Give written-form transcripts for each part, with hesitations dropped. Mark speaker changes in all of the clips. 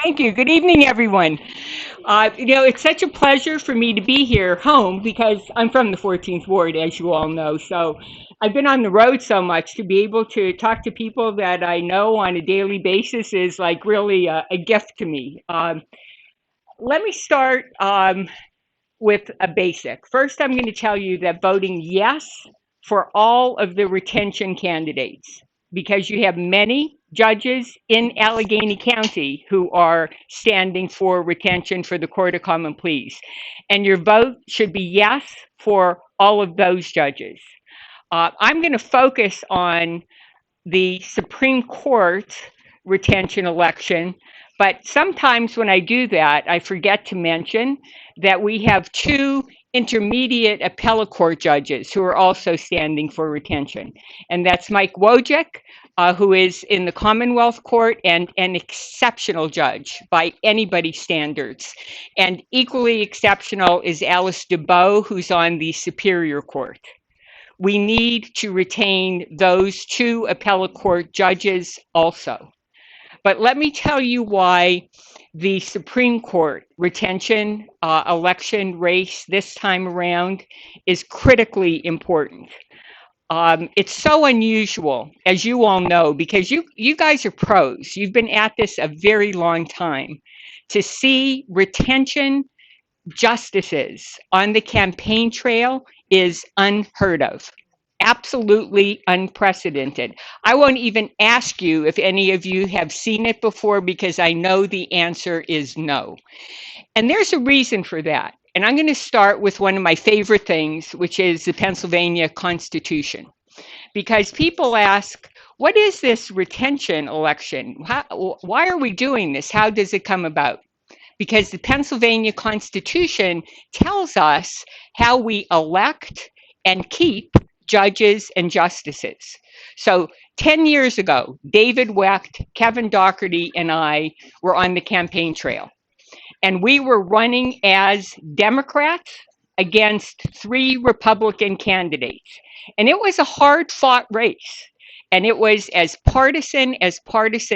Speaker 1: Thank you. Good evening, everyone. It's such a pleasure for me to be here home because I'm from the 14th Ward, as you all know. So I've been on the road so much to be able to talk to people that I know on a daily basis is like really a gift to me. Let me start with a basic. First, I'm going to tell you that voting yes for all of the retention candidates, because you have many judges in Allegheny County who are standing for retention for the Court of Common Pleas. And your vote should be yes for all of those judges. I'm going to focus on the Supreme Court retention election. But sometimes when I do that, I forget to mention that we have two intermediate appellate court judges who are also standing for retention. And that's Mike Wojcik, who is in the Commonwealth Court and an exceptional judge by anybody's standards. And equally exceptional is Alice Dubow, who's on the Superior Court. We need to retain those two appellate court judges also. But let me tell you why the Supreme Court retention election race this time around is critically important. It's so unusual, as you all know, because you guys are pros. You've been at this a very long time. To see retention justices on the campaign trail is unheard of. Absolutely unprecedented. I won't even ask you if any of you have seen it before because I know the answer is no. And there's a reason for that. And I'm going to start with one of my favorite things, which is the Pennsylvania Constitution. Because people ask, what is this retention election? Why are we doing this? How does it come about? Because the Pennsylvania Constitution tells us how we elect and keep judges and justices. So 10 years ago, David Wecht, Kevin Dougherty, and I were on the campaign trail. And we were running as Democrats against 3 Republican candidates. And it was a hard-fought race. And it was as partisan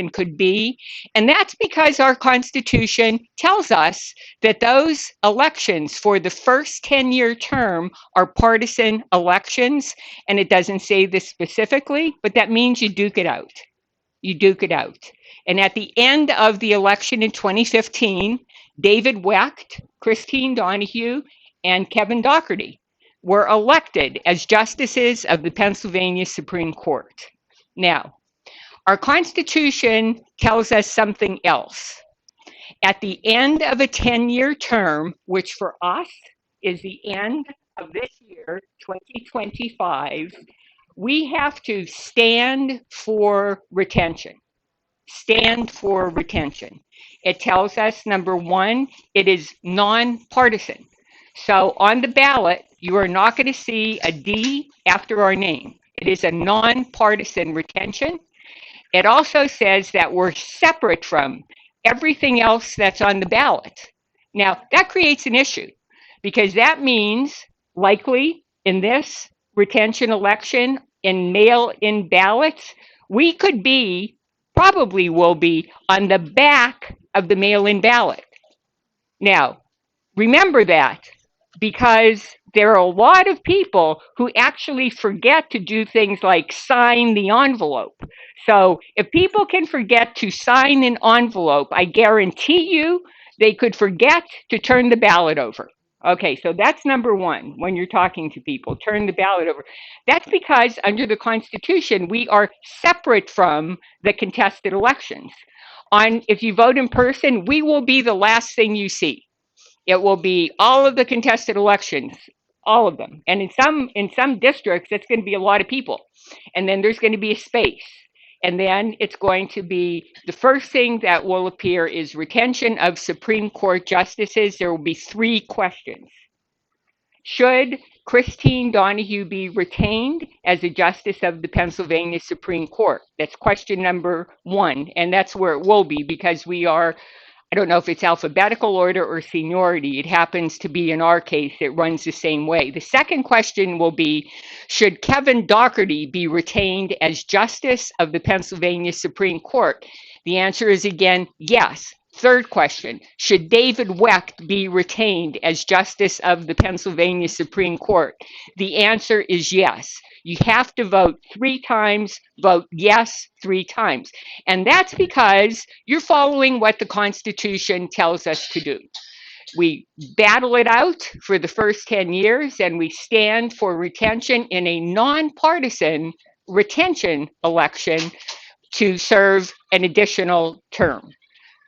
Speaker 1: could be. And that's because our Constitution tells us that those elections for the first 10-year term are partisan elections. And it doesn't say this specifically, but that means you duke it out. You duke it out. And at the end of the election in 2015, David Wecht, Christine Donohue, and Kevin Dougherty were elected as justices of the Pennsylvania Supreme Court. Now, our Constitution tells us something else. At the end of a 10-year term, which for us is the end of this year, 2025, we have to stand for retention. Stand for retention. It tells us, number one, it is nonpartisan. So on the ballot, you are not going to see a D after our name. It is a nonpartisan retention. It also says that we're separate from everything else that's on the ballot. Now, that creates an issue because that means likely in this retention election, in mail-in ballots, we could be, probably will be, on the back of the mail-in ballot. Now, remember that because there are a lot of people who actually forget to do things like sign the envelope. So if people can forget to sign an envelope, I guarantee you they could forget to turn the ballot over. Okay, so that's number one when you're talking to people, turn the ballot over. That's because under the Constitution, we are separate from the contested elections. If you vote in person, we will be the last thing you see. It will be all of the contested elections, all of them. And in some districts, it's going to be a lot of people. And then there's going to be a space. And then it's going to be, the first thing that will appear is retention of Supreme Court justices. There will be 3 questions. Should Christine Donohue be retained as a justice of the Pennsylvania Supreme Court? That's question number 1. And that's where it will be because we are I don't know if it's alphabetical order or seniority. It happens to be, in our case, it runs the same way. The second question will be, should Kevin Dougherty be retained as Justice of the Pennsylvania Supreme Court? The answer is again, yes. Third question, should David Wecht be retained as Justice of the Pennsylvania Supreme Court? The answer is yes. You have to vote 3 times, vote yes 3 times. And that's because you're following what the Constitution tells us to do. We battle it out for the first 10 years, and we stand for retention in a nonpartisan retention election to serve an additional term.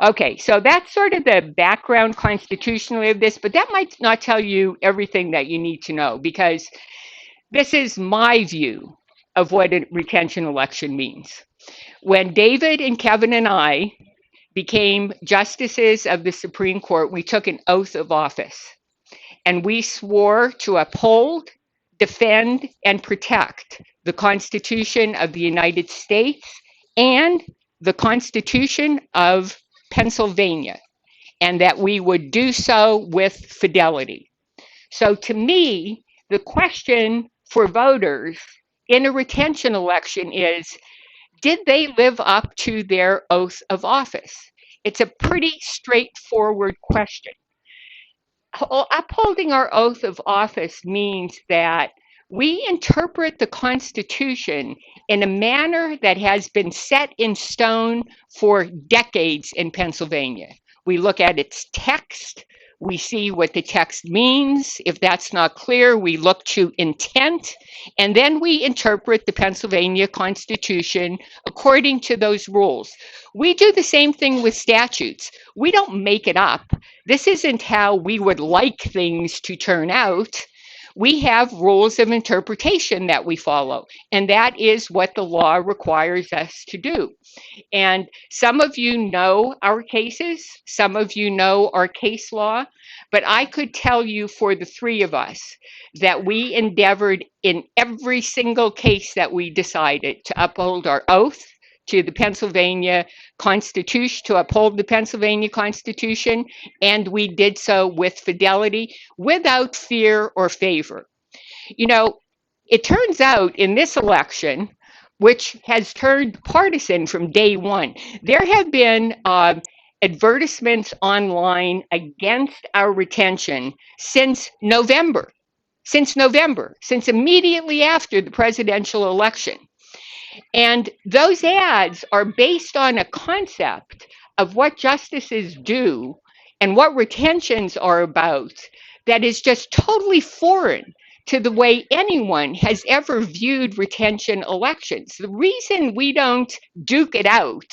Speaker 1: Okay, so that's sort of the background constitutionally of this, but that might not tell you everything that you need to know, because this is my view of what a retention election means. When David and Kevin and I became justices of the Supreme Court, we took an oath of office, and we swore to uphold, defend, and protect the Constitution of the United States and the Constitution of Pennsylvania, and that we would do so with fidelity. So to me, the question for voters in a retention election is, did they live up to their oath of office? It's a pretty straightforward question. Upholding our oath of office means that we interpret the Constitution in a manner that has been set in stone for decades in Pennsylvania. We look at its text, we see what the text means. If that's not clear, we look to intent, and then we interpret the Pennsylvania Constitution according to those rules. We do the same thing with statutes. We don't make it up. This isn't how we would like things to turn out. We have rules of interpretation that we follow, and that is what the law requires us to do. And some of you know our cases, some of you know our case law, but I could tell you for the 3 of us that we endeavored in every single case that we decided to uphold our oath to the Pennsylvania Constitution, to uphold the Pennsylvania Constitution, and we did so with fidelity, without fear or favor. You know, it turns out in this election, which has turned partisan from day one, there have been advertisements online against our retention since immediately after the presidential election. And those ads are based on a concept of what justices do and what retentions are about that is just totally foreign to the way anyone has ever viewed retention elections. The reason we don't duke it out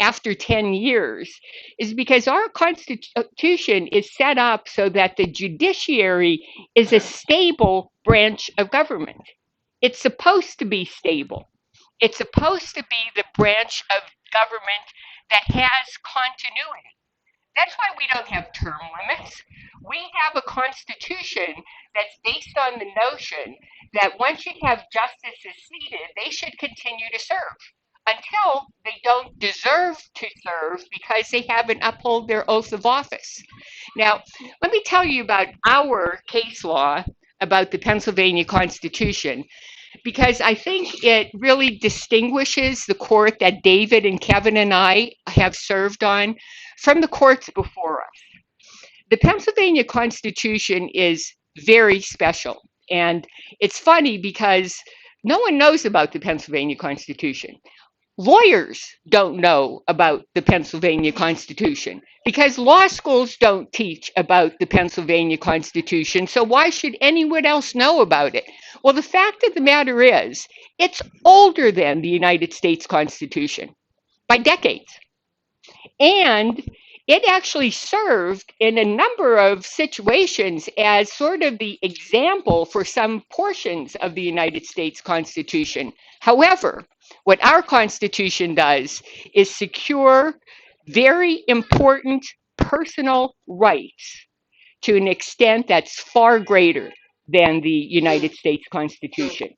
Speaker 1: after 10 years is because our Constitution is set up so that the judiciary is a stable branch of government. It's supposed to be stable. It's supposed to be the branch of government that has continuity. That's why we don't have term limits. We have a constitution that's based on the notion that once you have justices seated, they should continue to serve until they don't deserve to serve because they haven't upheld their oath of office. Now, let me tell you about our case law about the Pennsylvania Constitution, because I think it really distinguishes the court that David and Kevin and I have served on from the courts before us. The Pennsylvania Constitution is very special, and it's funny because no one knows about the Pennsylvania Constitution. Lawyers don't know about the Pennsylvania Constitution because law schools don't teach about the Pennsylvania Constitution, so why should anyone else know about it? Well, the fact of the matter is, it's older than the United States Constitution by decades. And it actually served in a number of situations as sort of the example for some portions of the United States Constitution. However, what our Constitution does is secure very important personal rights to an extent that's far greater than the United States Constitution.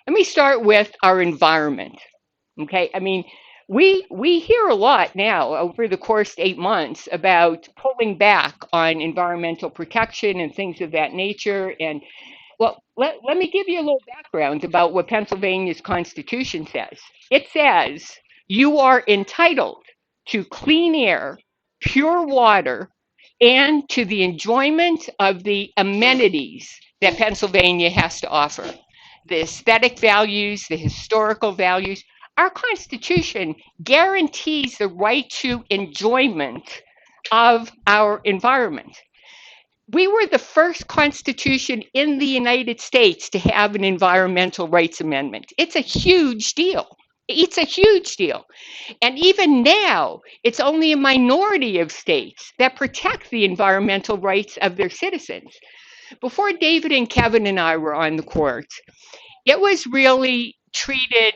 Speaker 1: Let me start with our environment. Okay, I mean, we hear a lot now over the course of 8 months about pulling back on environmental protection and things of that nature. And well, let me give you a little background about what Pennsylvania's Constitution says. It says you are entitled to clean air, pure water, and to the enjoyment of the amenities that Pennsylvania has to offer. The aesthetic values, the historical values. Our Constitution guarantees the right to enjoyment of our environment. We were the first constitution in the United States to have an environmental rights amendment. It's a huge deal. It's a huge deal. And even now, it's only a minority of states that protect the environmental rights of their citizens. Before David and Kevin and I were on the court, it was really treated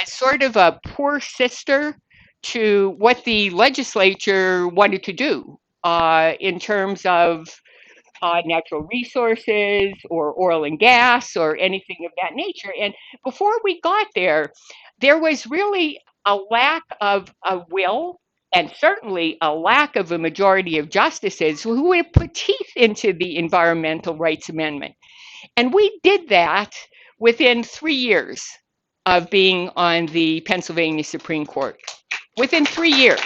Speaker 1: as sort of a poor sister to what the legislature wanted to do in terms of natural resources or oil and gas or anything of that nature. And before we got there, there was really a lack of a will and certainly a lack of a majority of justices who would put teeth into the Environmental Rights Amendment. And we did that within 3 years of being on the Pennsylvania Supreme Court. Within 3 years.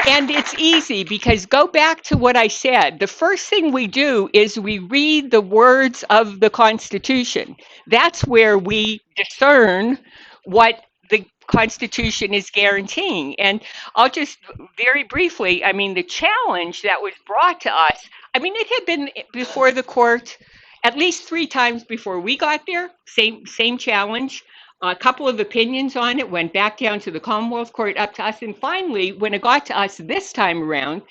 Speaker 1: And it's easy because go back to what I said. The first thing we do is we read the words of the Constitution. That's where we discern what the Constitution is guaranteeing. And I'll just very briefly, I mean, the challenge that was brought to us, I mean, it had been before the court at least 3 times before we got there, same challenge. A couple of opinions on it went back down to the Commonwealth Court, up to us. And finally, when it got to us this time around,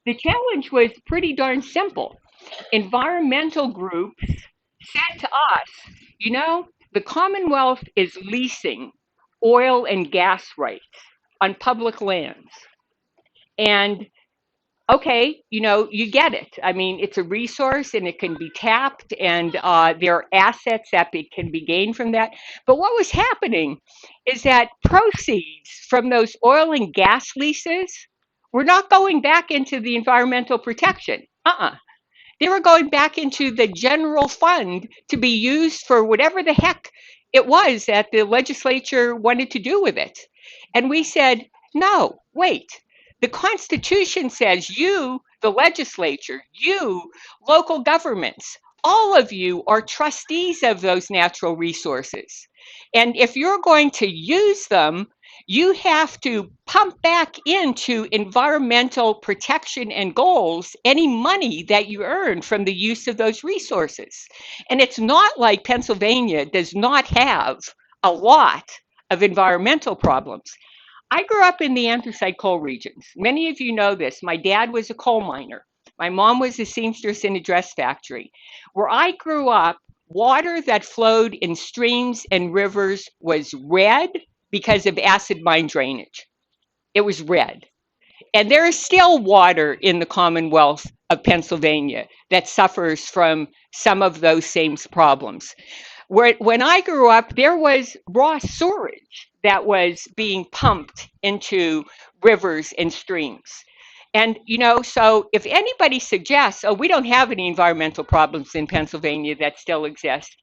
Speaker 1: the challenge was pretty darn simple. Environmental groups said to us, you know, the Commonwealth is leasing oil and gas rights on public lands. And okay, you know, you get it. I mean, it's a resource and it can be tapped, and there are assets that can be gained from that. But what was happening is that proceeds from those oil and gas leases were not going back into the environmental protection. They were going back into the general fund to be used for whatever the heck it was that the legislature wanted to do with it. And we said, no, wait. The Constitution says you, the legislature, you, local governments, all of you are trustees of those natural resources. And if you're going to use them, you have to pump back into environmental protection and goals any money that you earn from the use of those resources. And it's not like Pennsylvania does not have a lot of environmental problems. I grew up in the anthracite coal regions. Many of you know this. My dad was a coal miner. My mom was a seamstress in a dress factory. Where I grew up, water that flowed in streams and rivers was red because of acid mine drainage. It was red. And there is still water in the Commonwealth of Pennsylvania that suffers from some of those same problems. When I grew up, there was raw sewage that was being pumped into rivers and streams. And, you know, so if anybody suggests, oh, we don't have any environmental problems in Pennsylvania that still exist,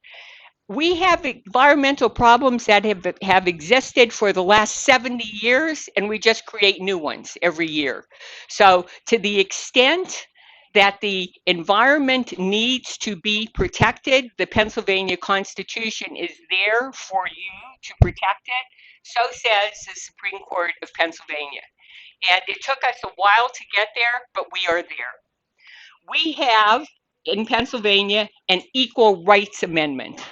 Speaker 1: we have environmental problems that have existed for the last 70 years, and we just create new ones every year. So to the extent that the environment needs to be protected, the Pennsylvania Constitution is there for you to protect it. So says the Supreme Court of Pennsylvania. And it took us a while to get there, but we are there. We have in Pennsylvania an Equal Rights Amendment.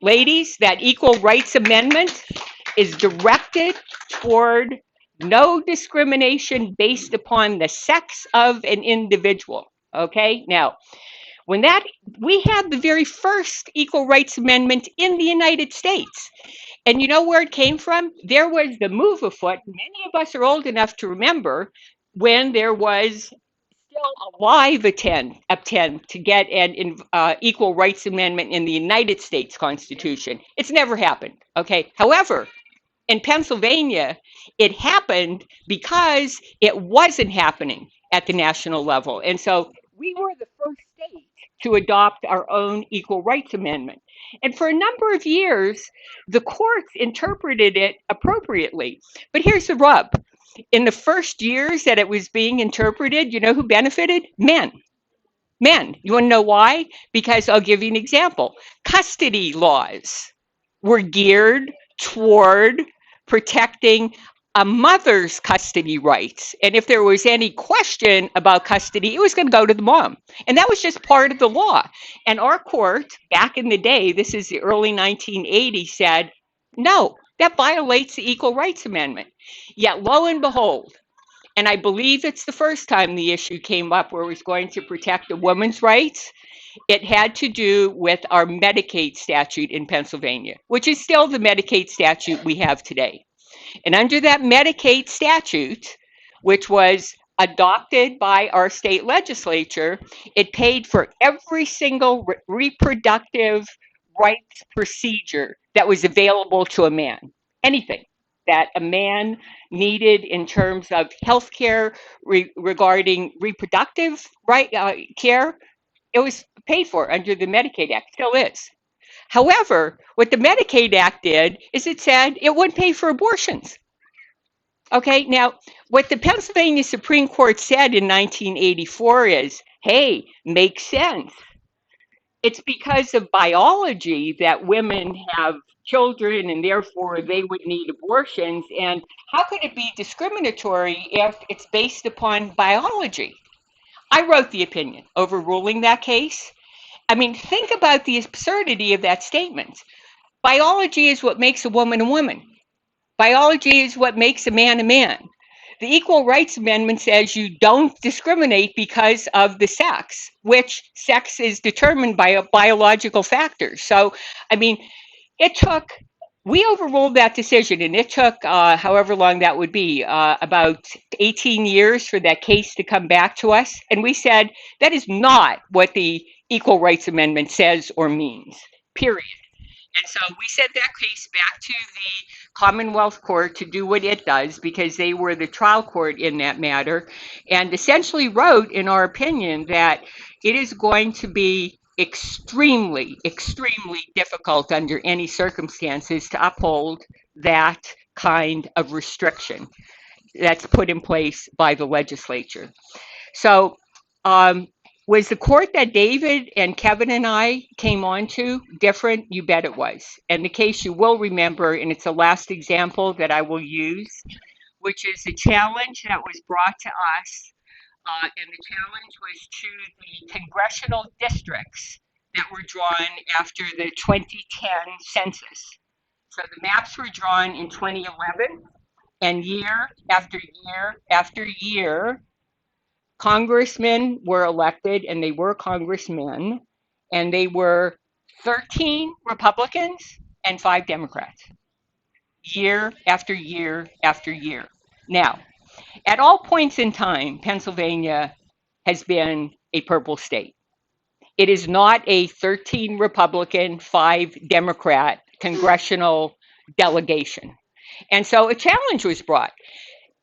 Speaker 1: Ladies, that Equal Rights Amendment is directed toward no discrimination based upon the sex of an individual. Okay, now, when we had the very first Equal Rights Amendment in the United States. And you know where it came from? There was the move afoot. Many of us are old enough to remember when there was still a live attempt to get an Equal Rights Amendment in the United States Constitution. It's never happened. Okay. However, In Pennsylvania, it happened because it wasn't happening at the national level. And so we were the first state to adopt our own Equal Rights Amendment. And for a number of years, the courts interpreted it appropriately. But here's the rub. In the first years that it was being interpreted, you know who benefited? Men. Men. You want to know why? Because I'll give you an example. Custody laws were geared toward protecting a mother's custody rights. And if there was any question about custody, it was going to go to the mom. And that was just part of the law. And our court, back in the day, this is the early 1980s, said, no, that violates the Equal Rights Amendment. Yet lo and behold, and I believe it's the first time the issue came up where it was going to protect a woman's rights, it had to do with our Medicaid statute in Pennsylvania, which is still the Medicaid statute we have today. And under that Medicaid statute, which was adopted by our state legislature, it paid for every single reproductive rights procedure that was available to a man. Anything that a man needed in terms of health care regarding reproductive care, it was paid for under the Medicaid Act, still is. However, what the Medicaid Act did is it said it wouldn't pay for abortions. Okay, now what the Pennsylvania Supreme Court said in 1984 is, hey, makes sense. It's because of biology that women have children and therefore they would need abortions. And how could it be discriminatory if it's based upon biology? I wrote the opinion overruling that case. I mean, think about the absurdity of that statement. Biology is what makes a woman a woman. Biology is what makes a man a man. The Equal Rights Amendment says you don't discriminate because of the sex, which sex is determined by a biological factor. So, I mean, we overruled that decision, and it took however long that would be, about 18 years for that case to come back to us. And we said, that is not what the Equal Rights Amendment says or means, period. And so we sent that case back to the Commonwealth Court to do what it does because they were the trial court in that matter, and essentially wrote, in our opinion, that it is going to be extremely, extremely difficult under any circumstances to uphold that kind of restriction that's put in place by the legislature. So, was the court that David and Kevin and I came on to different? You bet it was. And the case you will remember, and it's the last example that I will use, which is the challenge that was brought to us. And the challenge was to the congressional districts that were drawn after the 2010 census. So the maps were drawn in 2011, and year after year after year, congressmen were elected, and they were congressmen, and they were 13 Republicans and 5 Democrats, year after year after year. Now, at all points in time, Pennsylvania has been a purple state. It is not a 13 Republican, 5 Democrat congressional delegation. And so a challenge was brought.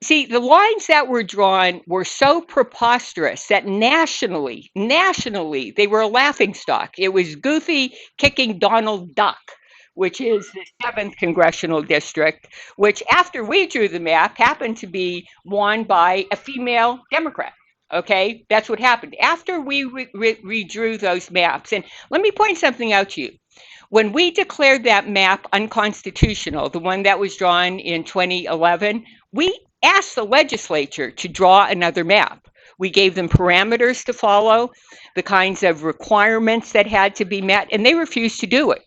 Speaker 1: See, the lines that were drawn were so preposterous that nationally, they were a laughingstock. It was Goofy kicking Donald Duck, which is the 7th congressional district, which after we drew the map happened to be won by a female Democrat. Okay, that's what happened. After we redrew those maps, and let me point something out to you. When we declared that map unconstitutional, the one that was drawn in 2011, we asked the legislature to draw another map. We gave them parameters to follow, the kinds of requirements that had to be met, and they refused to do it.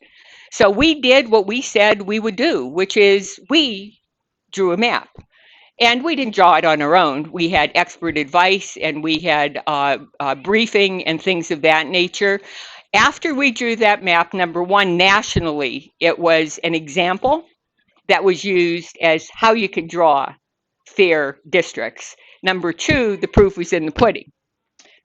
Speaker 1: So we did what we said we would do, which is we drew a map. And we didn't draw it on our own. We had expert advice, and we had briefing and things of that nature. After we drew that map, number one, nationally, it was an example that was used as how you could draw fair districts. Number two, the proof was in the pudding.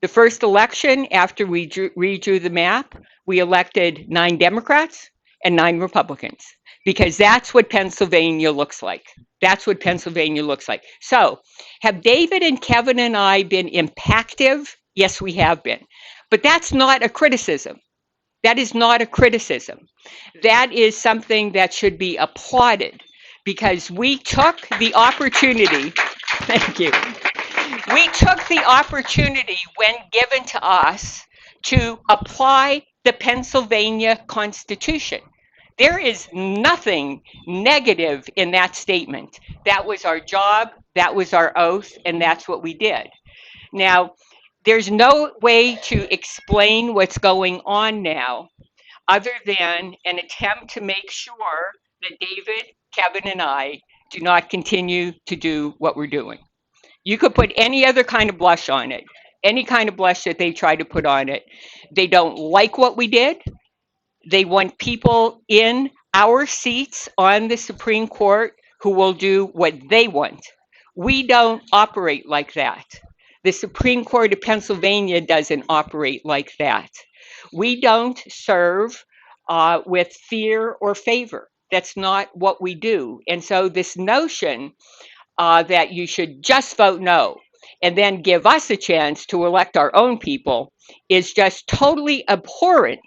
Speaker 1: The first election after we redrew the map, we elected 9 Democrats and 9 Republicans, because that's what Pennsylvania looks like. That's what Pennsylvania looks like. So, have David and Kevin and I been impactive? Yes, we have been. But that's not a criticism. That is not a criticism. That is something that should be applauded because we took the opportunity. Thank you. We took the opportunity when given to us to apply the Pennsylvania Constitution. There is nothing negative in that statement. That was our job, that was our oath, and that's what we did. Now, there's no way to explain what's going on now other than an attempt to make sure that David, Kevin, and I do not continue to do what we're doing. You could put any other kind of blush on it, any kind of blush that they try to put on it. They don't like what we did. They want people in our seats on the Supreme Court who will do what they want. We don't operate like that. The Supreme Court of Pennsylvania doesn't operate like that. We don't serve with fear or favor. That's not what we do. And so, this notion that you should just vote no and then give us a chance to elect our own people is just totally abhorrent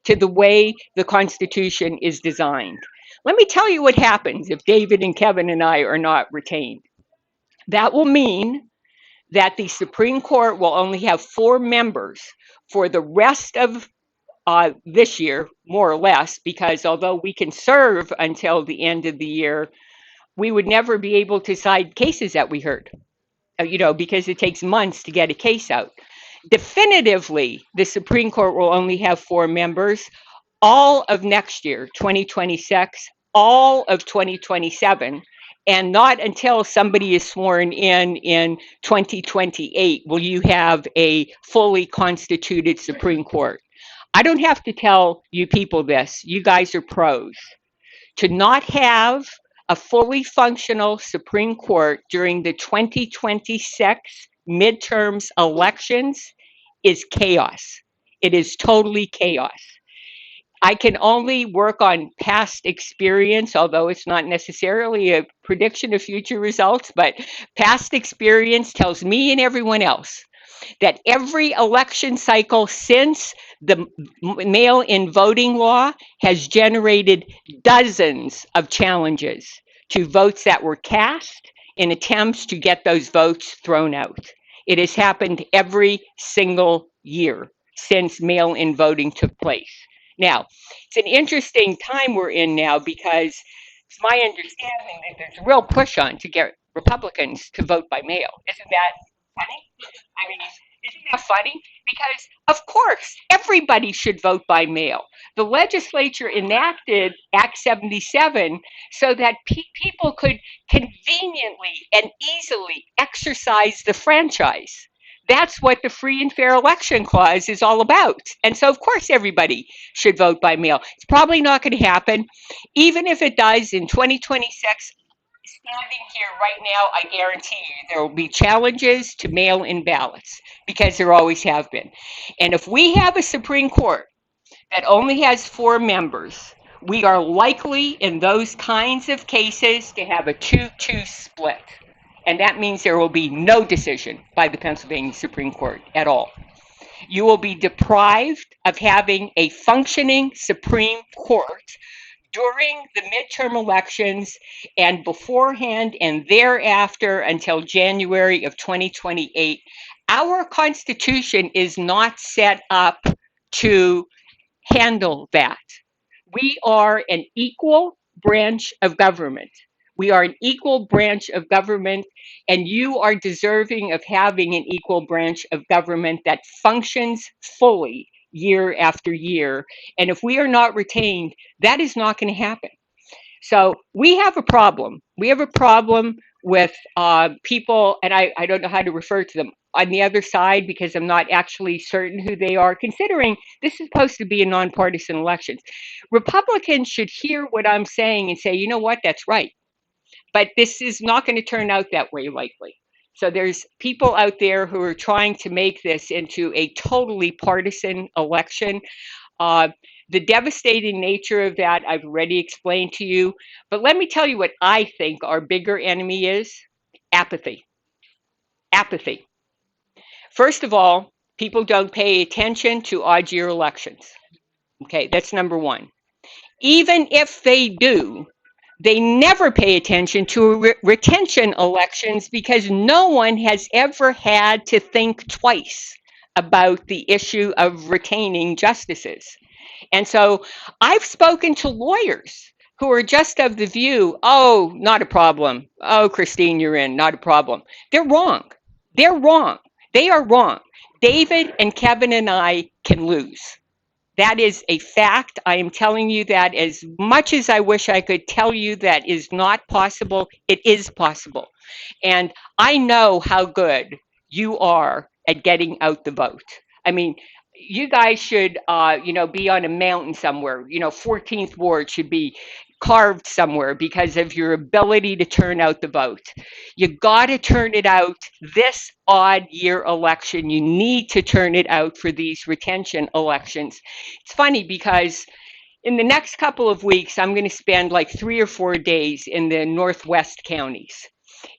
Speaker 1: to the way the Constitution is designed. Let me tell you what happens if David and Kevin and I are not retained. That will mean that the Supreme Court will only have 4 members for the rest of this year, more or less, because although we can serve until the end of the year, we would never be able to decide cases that we heard, because it takes months to get a case out. Definitively, the Supreme Court will only have 4 members all of next year, 2026, all of 2027, and not until somebody is sworn in 2028 will you have a fully constituted Supreme Court. I don't have to tell you people this. You guys are pros. To not have a fully functional Supreme Court during the 2026 midterms elections is chaos. It is totally chaos. I can only work on past experience, although it's not necessarily a prediction of future results, but past experience tells me and everyone else that every election cycle since the mail-in voting law has generated dozens of challenges to votes that were cast in attempts to get those votes thrown out. It has happened every single year since mail-in voting took place. Now, it's an interesting time we're in now because it's my understanding that there's a real push on to get Republicans to vote by mail. Isn't that funny? I mean, isn't that funny? Because, of course, everybody should vote by mail. The legislature enacted Act 77 so that people could conveniently and easily exercise the franchise. That's what the free and fair election clause is all about. And so, of course, everybody should vote by mail. It's probably not going to happen. Even if it does in 2026, standing here right now, I guarantee you there will be challenges to mail-in ballots because there always have been. And if we have a Supreme Court that only has 4 members, we are likely in those kinds of cases to have a 2-2 split. And that means there will be no decision by the Pennsylvania Supreme Court at all. You will be deprived of having a functioning Supreme Court during the midterm elections and beforehand and thereafter until January of 2028. Our Constitution is not set up to handle that. We are an equal branch of government. We are an equal branch of government, and you are deserving of having an equal branch of government that functions fully year after year. And if we are not retained, that is not going to happen. So we have a problem. We have a problem with people, and I don't know how to refer to them, on the other side because I'm not actually certain who they are, considering this is supposed to be a nonpartisan election. Republicans should hear what I'm saying and say, you know what, that's right. But this is not going to turn out that way likely. So there's people out there who are trying to make this into a totally partisan election. The devastating nature of that, I've already explained to you. But let me tell you what I think our bigger enemy is: apathy. Apathy. First of all, people don't pay attention to odd year elections. Okay, that's number one. Even if they do, they never pay attention to retention elections because no one has ever had to think twice about the issue of retaining justices. And so I've spoken to lawyers who are just of the view, oh, not a problem. Oh, Christine, you're in, not a problem. They're wrong. They're wrong. They are wrong. David and Kevin and I can lose. That is a fact. I am telling you that as much as I wish I could tell you that is not possible, it is possible. And I know how good you are at getting out the vote. I mean, you guys should, be on a mountain somewhere. 14th Ward should be carved somewhere because of your ability to turn out the vote. You got to turn it out this odd year election. You need to turn it out for these retention elections. It's funny because in the next couple of weeks, I'm going to spend like 3 or 4 days in the Northwest counties.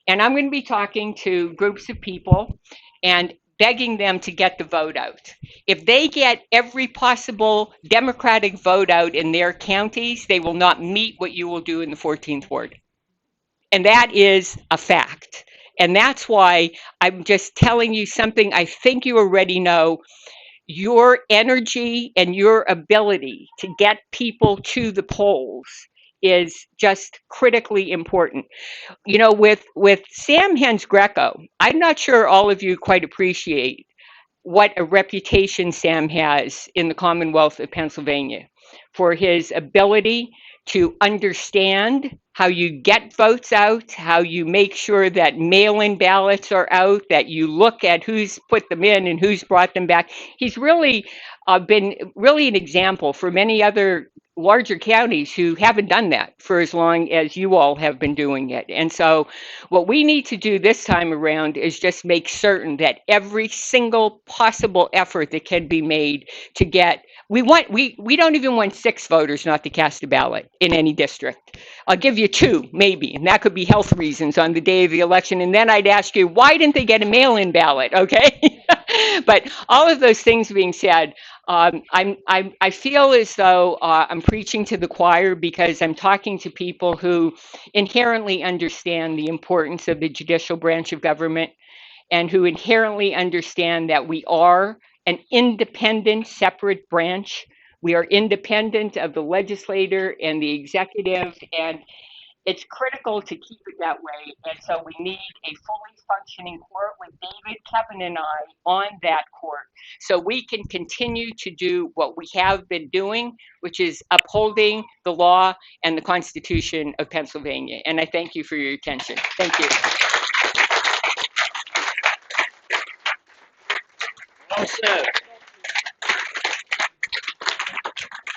Speaker 1: And I'm going to be talking to groups of people and begging them to get the vote out. If they get every possible Democratic vote out in their counties, they will not meet what you will do in the 14th Ward. And that is a fact. And that's why I'm just telling you something I think you already know. Your energy and your ability to get people to the polls is just critically important. With Sam Hens Greco, I'm not sure all of you quite appreciate what a reputation Sam has in the Commonwealth of Pennsylvania for his ability to understand how you get votes out, how you make sure that mail-in ballots are out, that you look at who's put them in and who's brought them back. He's really been really an example for many other larger counties who haven't done that for as long as you all have been doing it. And so what we need to do this time around is just make certain that every single possible effort that can be made to get, we don't even want 6 voters not to cast a ballot in any district. I'll give you 2 maybe, and that could be health reasons on the day of the election. And then I'd ask you, why didn't they get a mail-in ballot? Okay. But all of those things being said, I feel as though I'm preaching to the choir because I'm talking to people who inherently understand the importance of the judicial branch of government and who inherently understand that we are an independent, separate branch. We are independent of the legislature and the executive, and it's critical to keep it that way. And so we need a fully functioning court with David, Kevin, and I on that court so we can continue to do what we have been doing, which is upholding the law and the Constitution of Pennsylvania. And I thank you for your attention. Thank you.
Speaker 2: Well said.